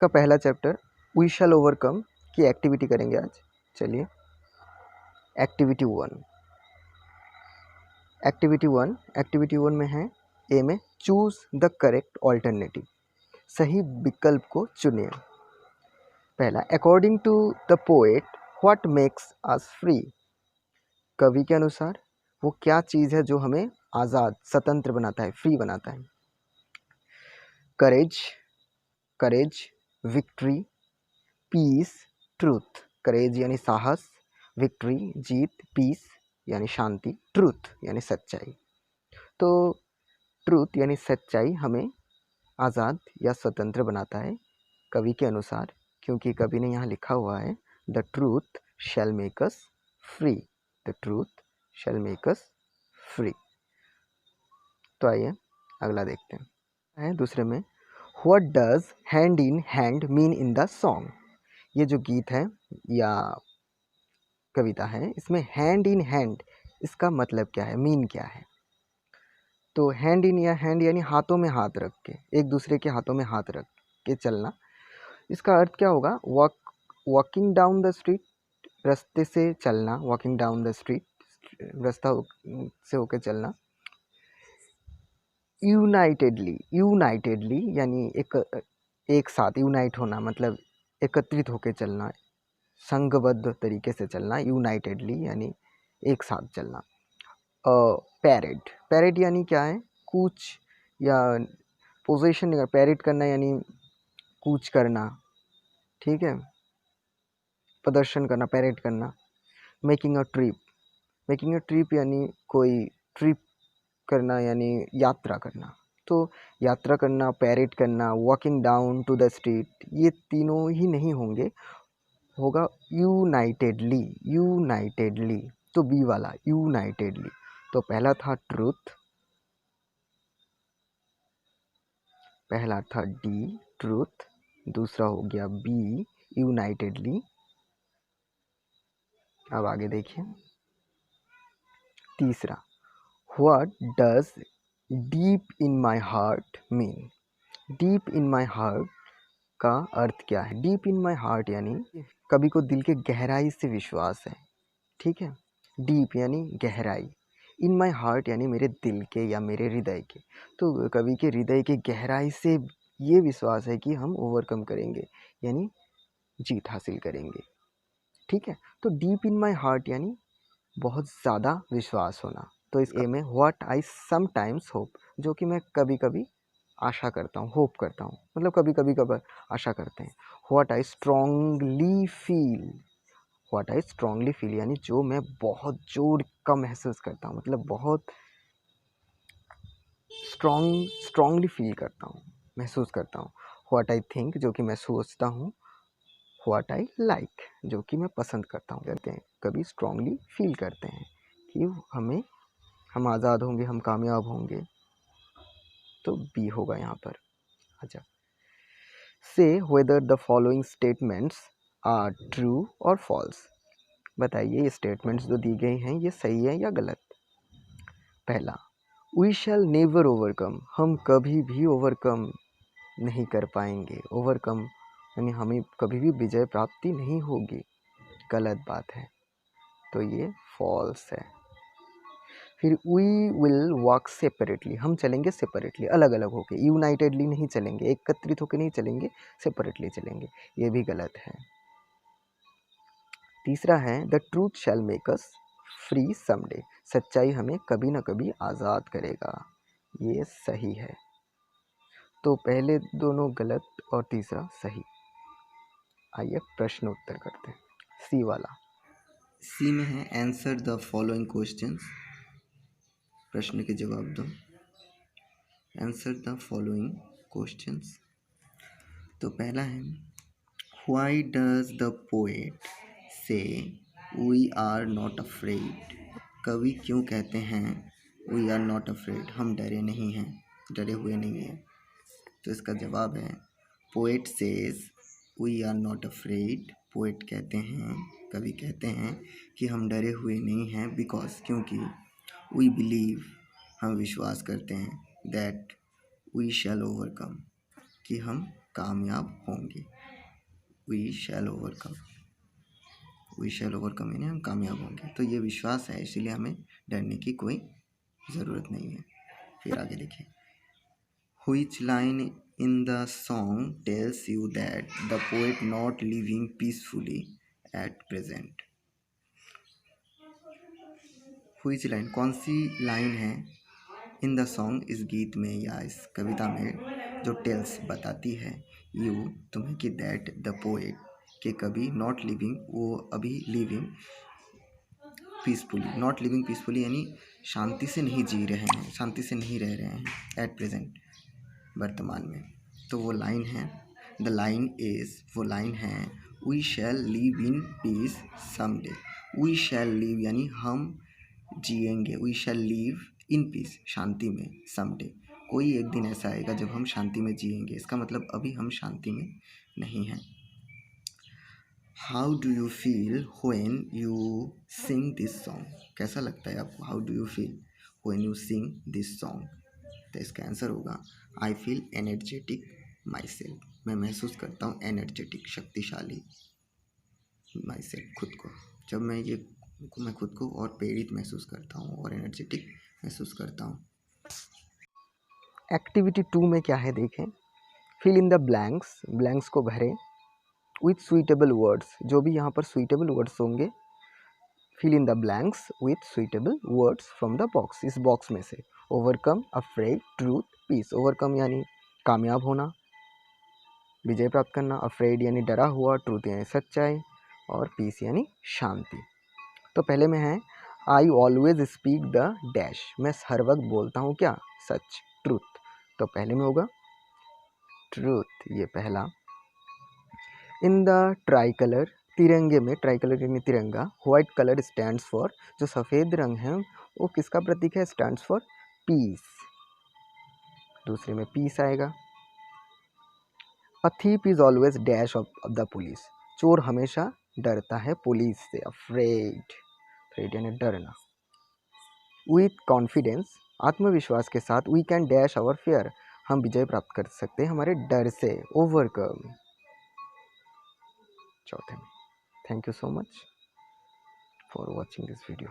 का पहला chapter we shall overcome की एक्टिविटी करेंगे आज। चलिए, एक्टिविटी वन। एक्टिविटी वन में है, ए में चूज द करेक्ट ऑल्टरनेटिव, सही विकल्प को चुनिए। पहला, according to the poet what makes us free. कवि के अनुसार वो क्या चीज़ है जो हमें आज़ाद, स्वतंत्र बनाता है, फ्री बनाता है। करेज, विक्ट्री, पीस, ट्रूथ। करेज यानी साहस, विक्ट्री जीत, पीस यानी शांति, ट्रूथ यानी सच्चाई। तो ट्रूथ यानी सच्चाई हमें आज़ाद या स्वतंत्र बनाता है कवि के अनुसार, क्योंकि कवि ने यहाँ लिखा हुआ है the truth shell make us free. The truth shell make us free. तो आइए अगला देखते हैं। दूसरे में, what does hand in hand mean in the song. ये जो गीत है या कविता है, इसमें हैंड इन हैंड इसका मतलब क्या है, मीन क्या है। तो हैंड इन या हैंड यानी हाथों में हाथ रख के, एक दूसरे के हाथों में हाथ रख के चलना। इसका अर्थ क्या होगा, वॉकिंग डाउन द स्ट्रीट, रास्ते से चलना, वॉकिंग डाउन द स्ट्रीट, से होकर चलना। यूनाइटेडली यानी एक साथ, यूनाइट होना मतलब एकत्रित होकर चलना, संघबद्ध तरीके से चलना। यूनाइटेडली यानी एक साथ चलना। पैरेड यानी क्या है, कूच या पोजीशन, पैरेड करना यानी कूच करना, ठीक है, प्रदर्शन करना, पैरेड करना। मेकिंग अ ट्रिप यानी कोई ट्रिप करना यानी यात्रा करना। तो यात्रा करना, पैरेड करना, walking down to the street, ये तीनों ही नहीं होंगे, होगा यूनाइटेडली। तो बी वाला यूनाइटेडली। तो पहला था ट्रूथ, पहला था डी ट्रूथ, दूसरा हो गया बी यूनाइटेडली। अब आगे देखिए, तीसरा, what does deep in my heart mean. Deep in my heart का अर्थ क्या है। डीप इन माई हार्ट यानी कवि को दिल के गहराई से विश्वास है, ठीक है। डीप यानी गहराई, इन माई हार्ट यानी मेरे दिल के या मेरे हृदय के। तो कवि के हृदय के गहराई से ये विश्वास है कि हम ओवरकम करेंगे, यानी जीत हासिल करेंगे, ठीक है। तो डीप इन माई हार्ट यानी बहुत ज़्यादा विश्वास होना। तो इस ए में व्हाट आई समटाइम्स होप, जो कि मैं कभी कभी आशा करता हूँ, होप करता हूँ, मतलब कभी कभी कभी आशा करते हैं। What I strongly feel, what I strongly feel यानी जो मैं बहुत जोर का महसूस करता हूँ, मतलब बहुत स्ट्रांगली फील करता हूँ, महसूस करता हूँ। व्हाट आई थिंक, जो कि मैं सोचता हूँ। व्हाट आई लाइक, जो कि मैं पसंद करता हूँ। करते हैं कभी स्ट्रांगली फील करते हैं कि हम आज़ाद होंगे, हम कामयाब होंगे। तो बी होगा यहाँ पर। अच्छा, say whether the following statements are true और फॉल्स। बताइए ये स्टेटमेंट्स जो दी गई हैं ये सही है या गलत। पहला, वी शैल नेवर ओवरकम, हम कभी भी ओवरकम नहीं कर पाएंगे। ओवरकम यानी हमें कभी भी विजय प्राप्ति नहीं होगी, गलत बात है, तो ये फॉल्स है। फिर वी विल वॉक सेपरेटली, हम चलेंगे सेपरेटली, अलग अलग होके, यूनाइटेडली नहीं चलेंगे, एकत्रित होकर नहीं चलेंगे, सेपरेटली चलेंगे, ये भी गलत है। तीसरा है the truth shell make us free someday, सच्चाई हमें कभी ना कभी आज़ाद करेगा, ये सही है। तो पहले दोनों गलत और तीसरा सही। आइए प्रश्न उत्तर करते हैं। सी वाला, सी में है आंसर द फॉलोइंग क्वेश्चंस, प्रश्न के जवाब दो। Answer the following questions. तो पहला है, व्हाई डज द पोएट से वी आर नॉट अफ्रेड। कवि क्यों कहते हैं वी आर नॉट अफ्रेड, हम डरे नहीं हैं, डरे हुए नहीं हैं। तो इसका जवाब है, poet says we are not afraid, poet कहते हैं, कवि कहते हैं कि हम डरे हुए नहीं हैं, बिकॉज क्योंकि वी बिलीव, हम विश्वास करते हैं, दैट वी शैल ओवरकम, कि हम कामयाब होंगे। We shall overcome, we shall overcome यानी हम कामयाब होंगे। तो ये विश्वास है, इसीलिए हमें डरने की कोई ज़रूरत नहीं है। फिर आगे देखिए, Which line in the song tells you that the poet not living peacefully at present? Which line, कौन सी लाइन है इन द सॉन्ग, इस गीत में या इस कविता में, जो टेल्स बताती है यू तुम्हें कि दैट द पोएट के कभी नॉट लिविंग, वो अभी living peacefully, not living peacefully यानी शांति से नहीं जी रहे हैं, शांति से नहीं रह रहे हैं एट प्रेजेंट, वर्तमान में। तो वो लाइन है, द लाइन इज, वो लाइन है, we shall live in peace someday. We shall live यानी हम जिएंगे, we shall live in peace शांति में, समडे कोई एक दिन ऐसा आएगा जब हम शांति में जिएंगे। इसका मतलब अभी हम शांति में नहीं हैं। How do you feel when you sing this song, कैसा लगता है आपको, how do you feel when you sing this song? तो इसका आंसर होगा I feel energetic my self, मैं महसूस करता हूँ एनर्जेटिक, शक्तिशाली, माई सेल्फ खुद को। जब मैं खुद को और प्रेरित महसूस करता हूँ और एनर्जेटिक महसूस करता हूँ। एक्टिविटी 2 में क्या है देखें, fill in the blanks, blanks को भरें विथ सुइटेबल वर्ड्स, जो भी यहाँ पर सुइटेबल वर्ड्स होंगे, fill in the blanks with suitable words from the box, इस बॉक्स में से। Overcome, afraid, truth, peace. Overcome यानी कामयाब होना, विजय प्राप्त करना, अफ्रेड यानी डरा हुआ, ट्रूथ यानी सच्चाई, और पीस यानी शांति। तो पहले में है I always speak the dash, मैं हर वक्त बोलता हूँ क्या, सच, ट्रूथ। तो पहले में होगा ट्रूथ, ये पहला। इन द ट्राई कलर, तिरंगे में, ट्राई कलर यानी तिरंगा, व्हाइट कलर स्टैंड्स फॉर, जो सफ़ेद रंग है वो किसका प्रतीक है, स्टैंड्स फॉर पीस। दूसरे में पीस आएगा। A thief is always dash of the police, चोर हमेशा डरता है पुलिस से, अफ्रेड, अफ्रेड यानी डरना। विथ कॉन्फिडेंस, आत्मविश्वास के साथ, we can dash our fear, हम विजय प्राप्त कर सकते हैं हमारे डर से, ओवरकम, चौथे में। Thank you so much for watching this video.